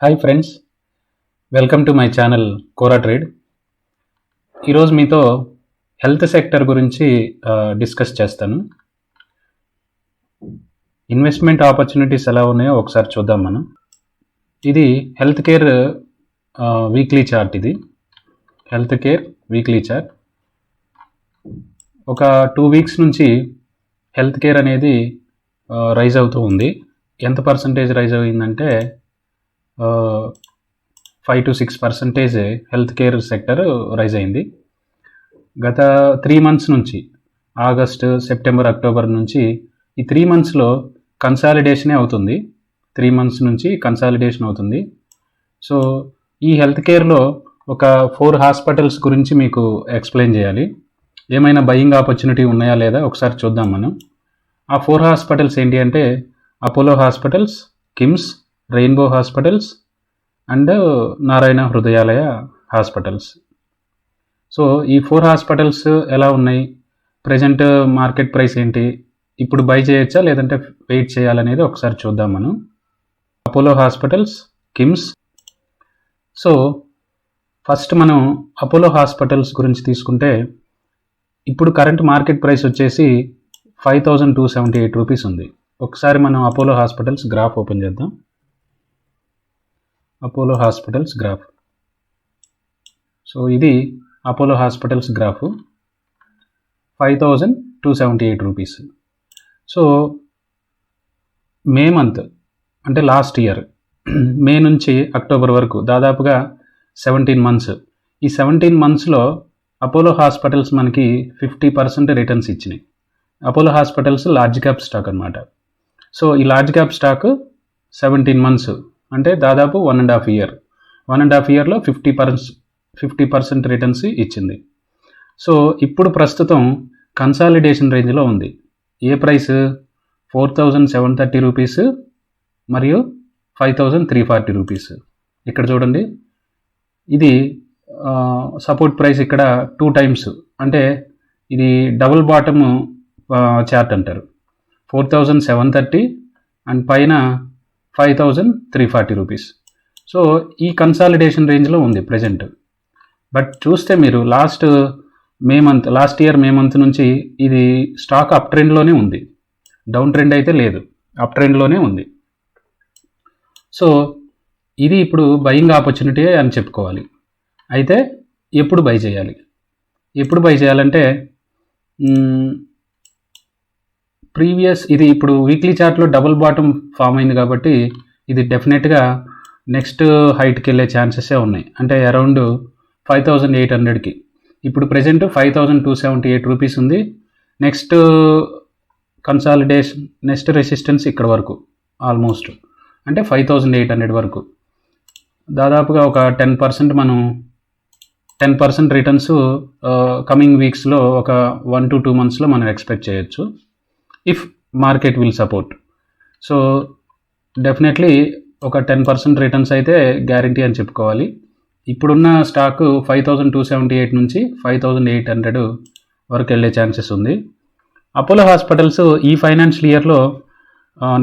Hi friends, welcome to my channel Kora Trade. ఈరోజు మీతో health sector గురించి discuss చేస్తాను. ఇన్వెస్ట్మెంట్ ఆపర్చునిటీస్ ఎలా ఉన్నాయో ఒకసారి చూద్దాం మనం. ఇది హెల్త్ కేర్ వీక్లీ చార్ట్. ఇది హెల్త్ కేర్ వీక్లీ చార్ట్. ఒక 2 వీక్స్ నుంచి హెల్త్ కేర్ అనేది రైజ్ అవుతూ ఉంది. ఎంత పర్సంటేజ్ రైజ్ అయిందంటే 5 to 6% health care sector rise అయింది. గత 3 months నుంచి, ఆగస్ట్, సెప్టెంబర్, అక్టోబర్ నుంచి ఈ 3 monthsలో కన్సాలిడేషనే అవుతుంది. 3 months నుంచి కన్సాలిడేషన్ అవుతుంది. సో ఈ హెల్త్ కేర్లో ఒక 4 హాస్పిటల్స్ గురించి మీకు ఎక్స్ప్లెయిన్ చేయాలి. ఏమైనా బయింగ్ ఆపర్చునిటీ ఉన్నాయా లేదా ఒకసారి చూద్దాం మనం. ఆ 4 హాస్పిటల్స్ ఏంటి అంటే Apollo hospitals, KIMS, rainbow hospitals and Narayana Hrudayalaya hospitals. So ఈ 4 హాస్పిటల్స్ ఎలా ఉన్నాయి, ప్రజెంట్ మార్కెట్ ప్రైస్ ఏంటి, ఇప్పుడు బై చేయొచ్చా లేదంటే వెయిట్ చేయాలనేది ఒకసారి చూద్దాం మనం. Apollo hospitals, KIMS. So first మనం అపోలో హాస్పిటల్స్ గురించి తీసుకుంటే ఇప్పుడు కరెంట్ మార్కెట్ ప్రైస్ వచ్చేసి 5,278 రూపీస్ ఉంది. ఒకసారి మనం అపోలో హాస్పిటల్స్ గ్రాఫ్ ఓపెన్ చేద్దాం. Apollo hospitals graph. సో ఇది Apollo hospitals graph, 5,278 rupees. So May month అంటే లాస్ట్ ఇయర్ మే నుంచి అక్టోబర్ వరకు దాదాపుగా 17 months. ఈ 17 monthsలో అపోలో హాస్పిటల్స్ మనకి 50% రిటర్న్స్ ఇచ్చినాయి. Apollo hospitals large cap stock అనమాట. సో ఈ లార్జ్ క్యాప్ స్టాక్ 17 months అంటే దాదాపు 1.5 year. 1.5 yearలో 50% రిటర్న్స్ ఇచ్చింది. సో ఇప్పుడు ప్రస్తుతం కన్సాలిడేషన్ రేంజ్లో ఉంది. ఏ ప్రైస్? 4,730 రూపీస్ మరియు 5,340 రూపీస్. ఇక్కడ చూడండి, ఇది సపోర్ట్ ప్రైస్ ఇక్కడ 2 times, అంటే ఇది డబుల్ బాటమ్ చార్ట్ అంటారు. 4,730 అండ్ పైన 5,340 రూపీస్. సో ఈ కన్సాలిడేషన్ రేంజ్లో ఉంది ప్రజెంట్. బట్ చూస్తే మీరు లాస్ట్ ఇయర్ మే మంత్ నుంచి ఇది స్టాక్ అప్ ట్రెండ్లోనే ఉంది. డౌన్ ట్రెండ్ అయితే లేదు, అప్ ట్రెండ్లోనే ఉంది. సో ఇది ఇప్పుడు బయింగ్ ఆపర్చునిటీ అని చెప్పుకోవాలి. అయితే ఎప్పుడు బై చేయాలి? ఎప్పుడు బై చేయాలంటే ఇది ఇప్పుడు వీక్లీ చార్ట్లో డబుల్ బాటమ్ ఫామ్ అయింది కాబట్టి ఇది డెఫినెట్గా నెక్స్ట్ హైట్కి వెళ్ళే ఛాన్సెసే ఉన్నాయి. అంటే అరౌండ్ 5,800కి. ఇప్పుడు ప్రజెంట్ 5,278 రూపీస్ ఉంది. నెక్స్ట్ కన్సాలిడేషన్, నెక్స్ట్ రెసిస్టెన్స్ ఇక్కడ వరకు ఆల్మోస్ట్, అంటే 5,800 వరకు. దాదాపుగా ఒక 10% మనం 10% రిటర్న్స్ కమింగ్ వీక్స్లో ఒక 1 to 2 monthsలో మనం ఎక్స్పెక్ట్ చేయొచ్చు, if market will support. So definitely ఒక 10% రిటర్న్స్ అయితే గ్యారంటీ అని చెప్పుకోవాలి. ఇప్పుడున్న స్టాక్ 5,278 నుంచి 5,800 వరకు వెళ్ళే ఛాన్సెస్ ఉంది. అపోలో హాస్పిటల్స్ ఈ ఫైనాన్షియల్ ఇయర్లో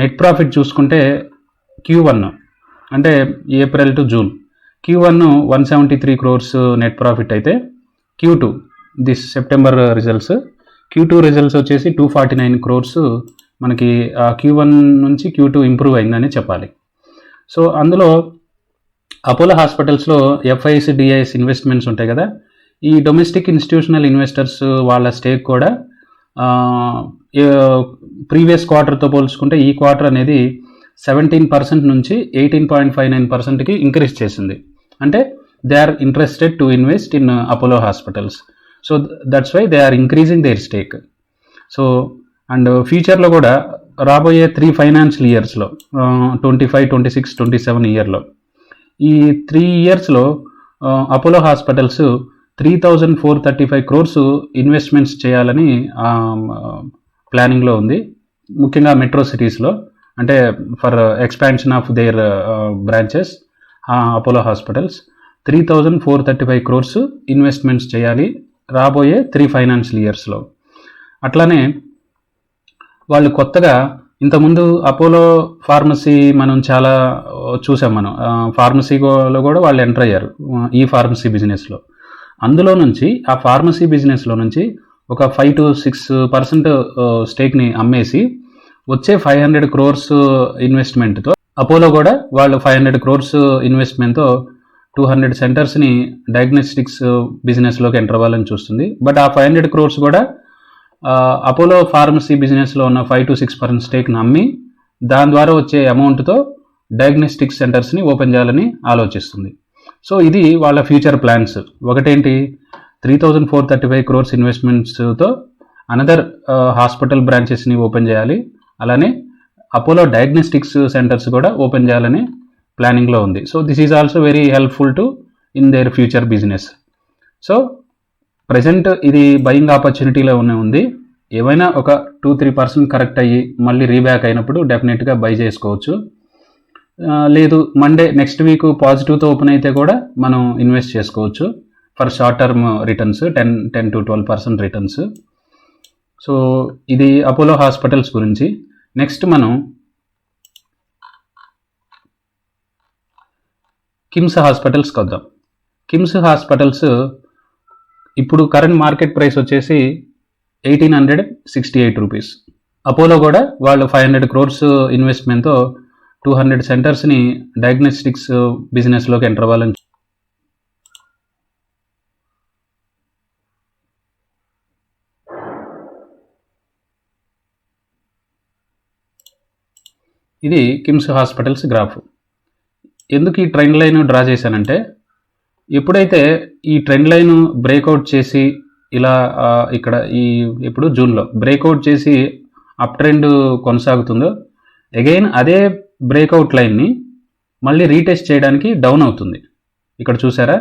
నెట్ ప్రాఫిట్ చూసుకుంటే Q1 అంటే April to June, Q1 173 crores net profit అయితే Q2 September results, Q2 results వచ్చేసి 249 crores మనకి Q1 నుంచి Q2 ఇంప్రూవ్ అయిందని చెప్పాలి. సో అందులో అపోలో హాస్పిటల్స్లో FIS, DIS ఇన్వెస్ట్మెంట్స్ ఉంటాయి కదా, ఈ డొమెస్టిక్ ఇన్స్టిట్యూషనల్ ఇన్వెస్టర్స్ వాళ్ళ స్టేక్ కూడా ప్రీవియస్ క్వార్టర్తో పోల్చుకుంటే ఈ క్వార్టర్ అనేది 17% నుంచి 18.59%కి ఇంక్రీజ్ చేసింది. అంటే they are interested to invest in Apollo Hospitals. So that's why they are increasing their stake. So and ఫ్యూచర్లో కూడా రాబోయే 3 financial yearsలో 25, 26, 27 ఇయర్లో, ఈ 3 yearsలో అపోలో హాస్పిటల్స్ 3,435 crores ఇన్వెస్ట్మెంట్స్ చేయాలని ప్లానింగ్లో ఉంది. ముఖ్యంగా మెట్రో సిటీస్లో, అంటే for expansion of their branches. Apollo hospitals 3,435 crores investments చేయాలి రాబోయే 3 financial yearsలో. అట్లానే వాళ్ళు కొత్తగా ఇంతకుముందు అపోలో ఫార్మసీ మనం చాలా చూసాం. మనం ఫార్మసీలో కూడా వాళ్ళు ఎంటర్ అయ్యారు ఈ ఫార్మసీ బిజినెస్లో. అందులో నుంచి ఆ ఫార్మసీ బిజినెస్లో నుంచి ఒక 5 to 6% స్టేక్ని అమ్మేసి వచ్చే 500 crores ఇన్వెస్ట్మెంట్తో అపోలో కూడా వాళ్ళు 500 crores ఇన్వెస్ట్మెంట్తో 200 సెంటర్స్ని డయాగ్నోస్టిక్స్ బిజినెస్లోకి ఎంటర్ అవ్వాలని చూస్తుంది. బట్ ఆ 500 crores కూడా అపోలో ఫార్మసీ బిజినెస్లో ఉన్న 5 to 6% స్టేక్ని అమ్మి దాని ద్వారా వచ్చే అమౌంట్తో డయాగ్నోస్టిక్స్ సెంటర్స్ని ఓపెన్ చేయాలని ఆలోచిస్తుంది. సో ఇది వాళ్ళ ఫ్యూచర్ ప్లాన్స్. ఒకటేంటి, 3,435 crores ఇన్వెస్ట్మెంట్స్తో అనదర్ హాస్పిటల్ బ్రాంచెస్ని ఓపెన్ చేయాలి. అలానే అపోలో డయాగ్నోస్టిక్స్ సెంటర్స్ కూడా ఓపెన్ చేయాలని ప్లానింగ్లో ఉంది. So this is also very helpful to in their future business. So present ఇది బయింగ్ ఆపర్చునిటీలో ఉంది. ఏమైనా ఒక 2-3% కరెక్ట్ అయ్యి మళ్ళీ రీబ్యాక్ అయినప్పుడు డెఫినెట్గా బై చేసుకోవచ్చు. లేదు మండే నెక్స్ట్ వీక్ పాజిటివ్తో ఓపెన్ అయితే కూడా మనం ఇన్వెస్ట్ చేసుకోవచ్చు for short term returns, 10 to 12% returns. So ఇది అపోలో హాస్పిటల్స్ గురించి. నెక్స్ట్ మనం కిమ్స్ హాస్పిటల్స్కి వద్దాం. కిమ్స్ హాస్పిటల్స్ ఇప్పుడు కరెంట్ మార్కెట్ ప్రైస్ వచ్చేసి 1,868 రూపీస్. అపోలో కూడా వాళ్ళు 500 crores ఇన్వెస్ట్మెంట్తో 200 సెంటర్స్ని డయాగ్నోస్టిక్స్ బిజినెస్లోకి ఎంటర్ అవ్వాలని. ఇది కిమ్స్ హాస్పిటల్స్ గ్రాఫ్. ఎందుకు ఈ ట్రెండ్ లైన్ డ్రా చేశానంటే, ఎప్పుడైతే ఈ ట్రెండ్ లైన్ బ్రేక్అవుట్ చేసి ఇలా ఇక్కడ ఇప్పుడు జూన్లో బ్రేక్అవుట్ చేసి అప్ ట్రెండ్ కొనసాగుతుందో, అగైన్ అదే బ్రేక్అవుట్ లైన్ని మళ్ళీ రీటెస్ట్ చేయడానికి డౌన్ అవుతుంది. ఇక్కడ చూసారా,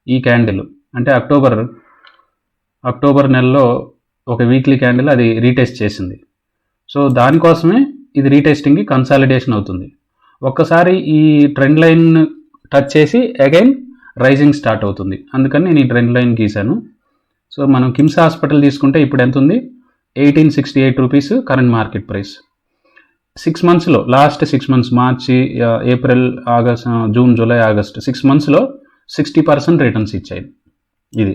ఈ క్యాండిల్ అంటే అక్టోబర్ నెలలో ఒక వీక్లీ క్యాండిల్ అది రీటెస్ట్ చేసింది. సో దానికోసమే ఇది రీటెస్టింగ్కి కన్సాలిడేషన్ అవుతుంది. ఒక్కసారి ఈ ట్రెండ్ లైన్ టచ్ చేసి అగైన్ రైజింగ్ స్టార్ట్ అవుతుంది. అందుకని నేను ఈ ట్రెండ్ లైన్ గీశాను. సో మనం కిమ్స్ హాస్పిటల్ తీసుకుంటే ఇప్పుడు ఎంత ఉంది, 1,868 రూపీస్ కరెంట్ మార్కెట్ ప్రైస్. 6 monthsలో last 6 months March, April, August, June, July, August 6 monthsలో 60% రిటర్న్స్ ఇచ్చాయి ఇది.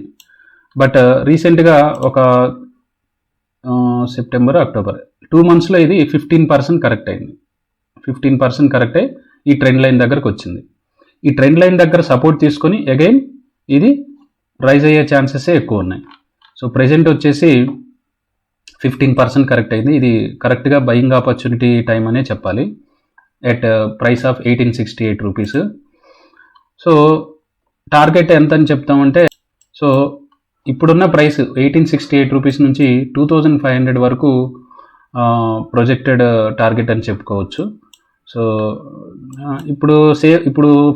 బట్ రీసెంట్గా ఒక సెప్టెంబర్, అక్టోబర్ 2 monthsలో ఇది 15% కరెక్ట్ అయింది. 15% కరెక్ట్ అయ్యి ఈ ట్రెండ్ లైన్ దగ్గరకు వచ్చింది. ఈ ట్రెండ్ లైన్ దగ్గర సపోర్ట్ తీసుకొని అగైన్ ఇది రైజ్ అయ్యే ఛాన్సెస్ ఎక్కువ ఉన్నాయి. సో ప్రెజెంట్ వచ్చేసి 15% కరెక్ట్ అయింది. ఇది కరెక్ట్గా బయింగ్ ఆపర్చునిటీ టైం అనే చెప్పాలి at price of 1,868 rupees. So target ఎంత అని చెప్తామంటే, సో ఇప్పుడున్న ప్రైస్ 1,868 రూపీస్ నుంచి 2,500 వరకు ప్రొజెక్టెడ్ టార్గెట్ అని చెప్పుకోవచ్చు. సో ఇప్పుడు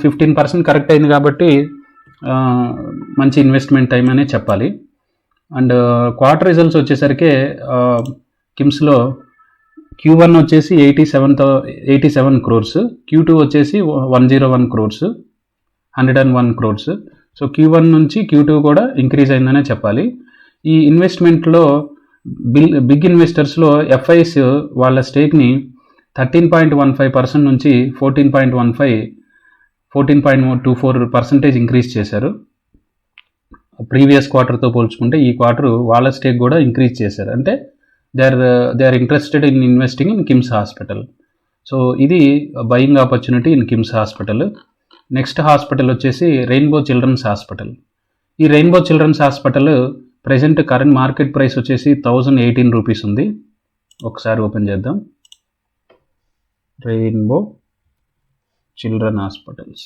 15% కరెక్ట్ అయింది కాబట్టి మంచి ఇన్వెస్ట్మెంట్ టైం అనే చెప్పాలి. అండ్ క్వార్టర్ రిజల్ట్స్ వచ్చేసరికి కిమ్స్లో Q1 వచ్చేసి 87 crores, Q2 వచ్చేసి 101 crores, 101 crores. సో Q1 నుంచి Q2 కూడా ఇంక్రీజ్ అయిందనే చెప్పాలి. ఈ ఇన్వెస్ట్మెంట్లో బిగ్ ఇన్వెస్టర్స్లో FIs వాళ్ళ స్టేక్ని 13.15% నుంచి 14.24% ఇంక్రీజ్ చేశారు. ప్రీవియస్ క్వార్టర్తో పోల్చుకుంటే ఈ క్వార్టర్ వాళ్ళ స్టేక్ కూడా ఇంక్రీజ్ చేశారు. అంటే they are interested in investing in KIMS hospital. So ఇది buying opportunity in KIMS hospital. Next hospital వచ్చేసి రెయిన్బో చిల్డ్రన్స్ హాస్పిటల్. ఈ rainbow children's hospital present current market price వచ్చేసి 1,018 రూపీస్ ఉంది. ఒకసారి ఓపెన్ చేద్దాం. Rainbow children hospitals.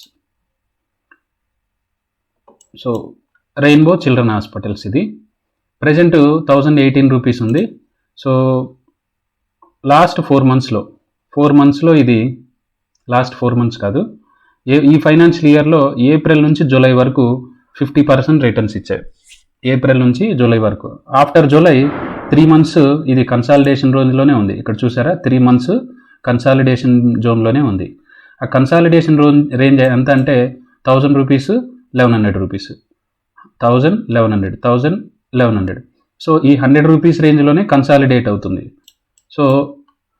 So rainbow children hospitals ఇది present 1,018 rupees ఉంది. So last 4 monthsలో ఇది లాస్ట్ 4 months కాదు, ఈ ఫైనాన్షియల్ ఇయర్లో ఏప్రిల్ నుంచి జూలై వరకు 50% రిటర్న్స్ ఇచ్చాయి. ఏప్రిల్ నుంచి జూలై వరకు. ఆఫ్టర్ జూలై 3 months ఇది కన్సాలిడేషన్ జోన్లోనే ఉంది. ఇక్కడ చూసారా, 3 months కన్సాలిడేషన్ జోన్లోనే ఉంది. ఆ కన్సాలిడేషన్ రేంజ్ ఎంత అంటే 1,000 రూపీస్, 1,100 రూపీస్, 1,000, 1,100, 1,000, 1,100. సో ఈ 100 రూపీస్ రేంజ్లోనే కన్సాలిడేట్ అవుతుంది. సో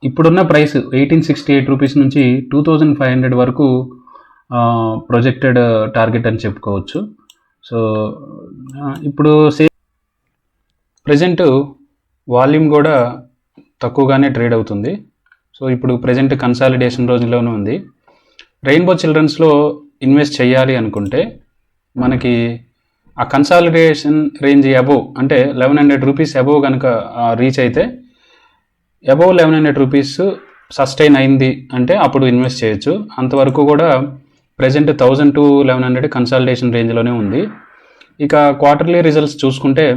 ఇప్పుడున్న ప్రైస్ 1868 రూపీస్ నుంచి 2500 వరకు ప్రొజెక్టెడ్ టార్గెట్ అని చెప్పుకోవచ్చు. సో ఇప్పుడు ప్రజెంట్ వాల్యూమ్ కూడా తక్కువగానే ట్రేడ్ అవుతుంది. సో ఇప్పుడు ప్రజెంట్ కన్సాలిడేషన్ రోజుల్లోనే ఉంది. రెయిన్బో చిల్డ్రన్స్లో ఇన్వెస్ట్ చేయాలి అనుకుంటే మనకి ఆ కన్సాలిడేషన్ రేంజ్ అబోవ్ అంటే 1100 రూపీస్ అబోవ్ కనుక రీచ్ అయితే, అబోవ్ 1100 రూపీస్ సస్టైన్ అయింది అంటే అప్పుడు ఇన్వెస్ట్ చేయొచ్చు. అంతవరకు కూడా ప్రజెంట్ 1000 to 1100 కన్సాలిడేషన్ రేంజ్లోనే ఉంది. ఇక క్వార్టర్లీ రిజల్ట్స్ చూసుకుంటే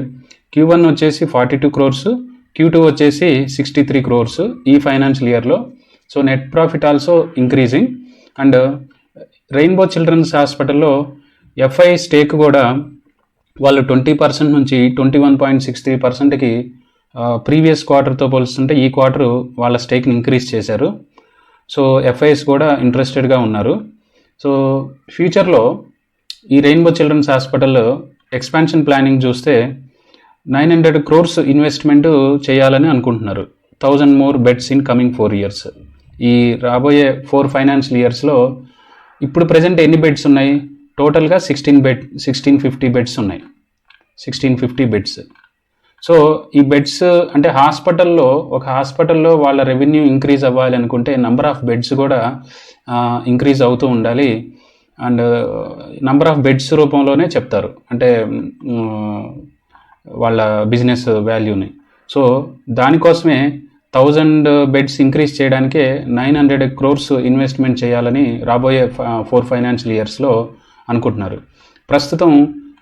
Q1 వచ్చేసి 42 crores, Q2 వచ్చేసి 63 crores ఈ ఫైనాన్షియల్ ఇయర్లో. So net profit also increasing. And Rainbow Children's హాస్పిటల్లో ఎఫ్ఐ స్టేక్ కూడా వాళ్ళు 20% నుంచి 21.63%కి ప్రీవియస్ క్వార్టర్తో పోల్చుతుంటే ఈ క్వార్టర్ వాళ్ళ స్టేక్ని ఇంక్రీజ్ చేశారు. సో ఎఫ్ఐఎస్ కూడా ఇంట్రెస్టెడ్గా ఉన్నారు. సో ఫ్యూచర్లో ఈ rainbow children's hospital expansion planning చూస్తే 900 crores ఇన్వెస్ట్మెంట్ చేయాలని అనుకుంటున్నారు. 1000 more beds in coming 4 years. ఈ రాబోయే 4 ఫైనాన్షియల్ ఇయర్స్లో ఇప్పుడు ప్రజెంట్ ఎన్ని బెడ్స్ ఉన్నాయి? టోటల్గా 1650 బెడ్స్ ఉన్నాయి. 1650 బెడ్స్. సో ఈ బెడ్స్ అంటే ఒక హాస్పిటల్లో వాళ్ళ రెవెన్యూ ఇంక్రీజ్ అవ్వాలి అనుకుంటే నంబర్ ఆఫ్ బెడ్స్ కూడా ఇంక్రీజ్ అవుతూ ఉండాలి. అండ్ నంబర్ ఆఫ్ బెడ్స్ రూపంలోనే చెప్తారు అంటే వాళ్ళ బిజినెస్ వాల్యూని. సో దానికోసమే 1000 బెడ్స్ ఇంక్రీజ్ చేయడానికే 900 crores ఇన్వెస్ట్మెంట్ చేయాలని రాబోయే 4 ఫైనాన్షియల్ ఇయర్స్లో అనుకుంటున్నారు. ప్రస్తుతం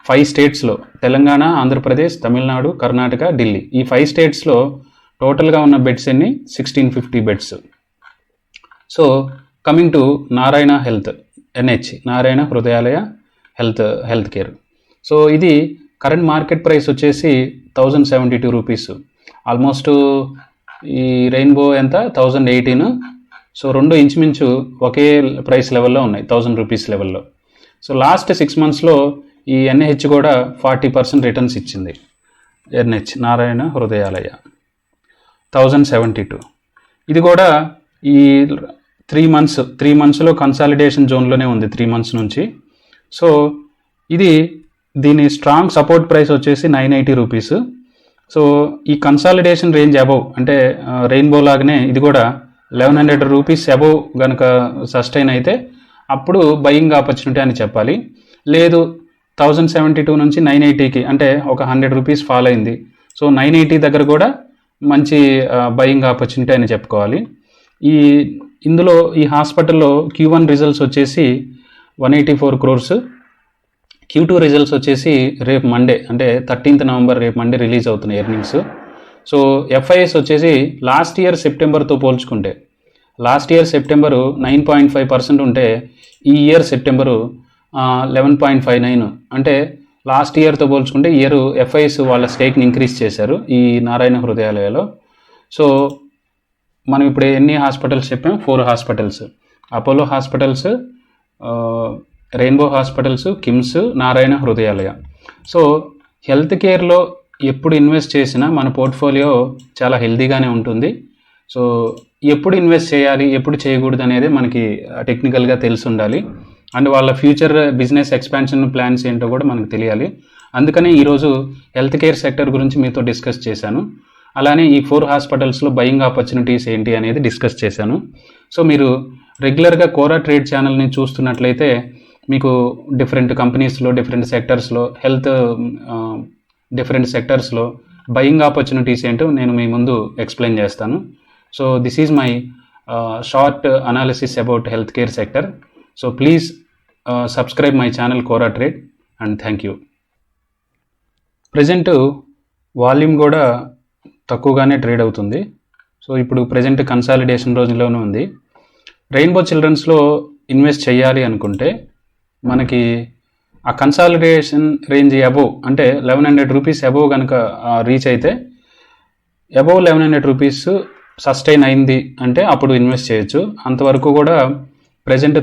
5 స్టేట్స్లో తెలంగాణ, ఆంధ్రప్రదేశ్, తమిళనాడు, కర్ణాటక, ఢిల్లీ ఈ 5 స్టేట్స్లో టోటల్గా ఉన్న బెడ్స్ ఎన్ని? 1650 beds. So coming to Narayana health, NH Narayana Hrudayalaya health care. So ఇది కరెంట్ మార్కెట్ ప్రైస్ వచ్చేసి 1072 రూపీస్. ఆల్మోస్ట్ ఈ రెయిన్బో ఎంత? 1018. సో రెండు ఇంచుమించు ఒకే ప్రైస్ లెవెల్లో ఉన్నాయి, 1000 రూపీస్ లెవెల్లో. సో లాస్ట్ 6 monthsలో ఈ NH కూడా 40% రిటర్న్స్ ఇచ్చింది. NH నారాయణ హృదయాలయ 1072. ఇది కూడా ఈ 3 monthsలో కన్సాలిడేషన్ జోన్లోనే ఉంది 3 months నుంచి. సో దీని స్ట్రాంగ్ సపోర్ట్ ప్రైస్ వచ్చేసి 980 రూపీస్. సో ఈ కన్సాలిడేషన్ రేంజ్ అబోవ్ అంటే రెయిన్బో లాగానే ఇది కూడా 1100 రూపీస్ అబోవ్ కనుక సస్టైన్ అయితే అప్పుడు బయింగ్ ఆపర్చునిటీ అని చెప్పాలి. లేదు 1072 నుంచి 980కి అంటే ఒక 100 రూపీస్ ఫాల్ అయింది. సో 980 దగ్గర కూడా మంచి బయింగ్ ఆపర్చునిటీ అని చెప్పుకోవాలి. ఇందులో ఈ హాస్పిటల్లో Q1 రిజల్ట్స్ వచ్చేసి 184 crores, Q2 రిజల్ట్స్ వచ్చేసి రేపు మండే అంటే 13th November రేపు మండే రిలీజ్ అవుతున్నాయి ఎర్నింగ్స్. సో ఎఫ్ఐఎస్ వచ్చేసి లాస్ట్ ఇయర్ సెప్టెంబర్తో పోల్చుకుంటే లాస్ట్ ఇయర్ సెప్టెంబరు 9.5% ఉంటే ఈ ఇయర్ సెప్టెంబరు 11.59. అంటే లాస్ట్ ఇయర్తో పోల్చుకుంటే ఇయర్ ఎఫ్ఐఎస్ వాళ్ళ స్టేక్ని ఇంక్రీజ్ చేశారు ఈ నారాయణ హృదయాలయలో. సో మనం ఇప్పుడు ఎన్ని హాస్పిటల్స్ చెప్పాం? 4 hospitals, Apollo hospitals, rainbow hospitals, KIMS, Narayana Hrudayalaya. So health కేర్లో ఎప్పుడు ఇన్వెస్ట్ చేసినా మన పోర్ట్ఫోలియో చాలా హెల్తీగానే ఉంటుంది. సో ఎప్పుడు ఇన్వెస్ట్ చేయాలి, ఎప్పుడు చేయకూడదు అనేది మనకి టెక్నికల్గా తెలిసి ఉండాలి. అండ్ వాళ్ళ ఫ్యూచర్ బిజినెస్ ఎక్స్పాన్షన్ ప్లాన్స్ ఏంటో కూడా మనకు తెలియాలి. అందుకనే ఈరోజు హెల్త్ కేర్ సెక్టర్ గురించి మీతో డిస్కస్ చేశాను. అలానే ఈ 4 హాస్పిటల్స్లో బయింగ్ ఆపర్చునిటీస్ ఏంటి అనేది డిస్కస్ చేశాను. సో మీరు రెగ్యులర్గా కోరా ట్రేడ్ ఛానల్ని చూస్తున్నట్లయితే మీకు డిఫరెంట్ కంపెనీస్లో, డిఫరెంట్ సెక్టర్స్లో, డిఫరెంట్ సెక్టర్స్లో బయింగ్ ఆపర్చునిటీస్ ఏంటో నేను మీ ముందు ఎక్స్ప్లెయిన్ చేస్తాను. So this is my short analysis about health care sector. So please subscribe my channel Kora Trade and thank you. Present volume కూడా తక్కువగానే ట్రేడ్ అవుతుంది. సో ఇప్పుడు ప్రజెంట్ కన్సాలిడేషన్ రోజుల్లోనే ఉంది. రెయిన్బో చిల్డ్రన్స్లో ఇన్వెస్ట్ చేయాలి అనుకుంటే మనకి ఆ కన్సాలిడేషన్ రేంజ్ అబోవ్ అంటే 1100 రూపీస్ అబోవ్ కనుక రీచ్ అయితే, అబోవ్ 1100 రూపీస్ సస్టైన్ అయింది అంటే అప్పుడు ఇన్వెస్ట్ చేయొచ్చు. అంతవరకు కూడా ప్రజెంట్